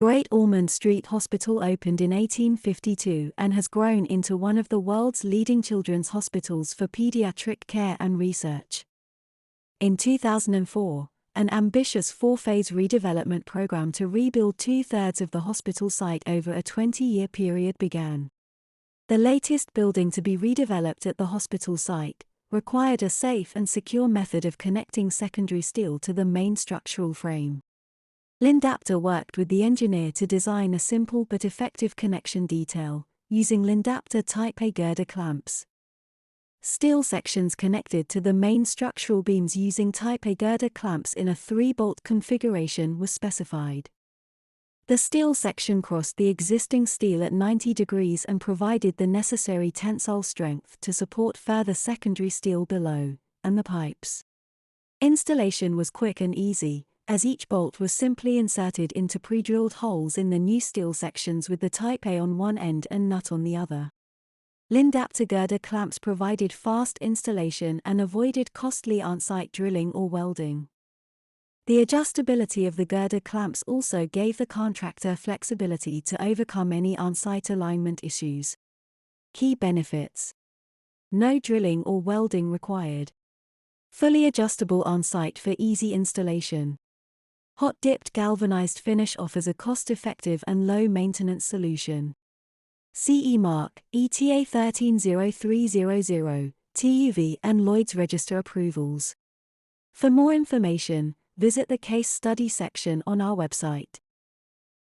Great Ormond Street Hospital opened in 1852 and has grown into one of the world's leading children's hospitals for pediatric care and research. In 2004, an ambitious four-phase redevelopment program to rebuild two-thirds of the hospital site over a 20-year period began. The latest building to be redeveloped at the hospital site required a safe and secure method of connecting secondary steel to the main structural frame. Lindapter worked with the engineer to design a simple but effective connection detail, using Lindapter Type A girder clamps. Steel sections connected to the main structural beams using Type A girder clamps in a 3-bolt configuration were specified. The steel section crossed the existing steel at 90 degrees and provided the necessary tensile strength to support further secondary steel below, and the pipes. Installation was quick and easy, as each bolt was simply inserted into pre-drilled holes in the new steel sections with the Type A on one end and nut on the other. Lindapter girder clamps provided fast installation and avoided costly on-site drilling or welding. The adjustability of the girder clamps also gave the contractor flexibility to overcome any on-site alignment issues. Key benefits: no drilling or welding required. Fully adjustable on-site for easy installation. Hot dipped galvanized finish offers a cost-effective and low-maintenance solution. CE mark, ETA 130300, TUV and Lloyd's register approvals. For more information, visit the case study section on our website.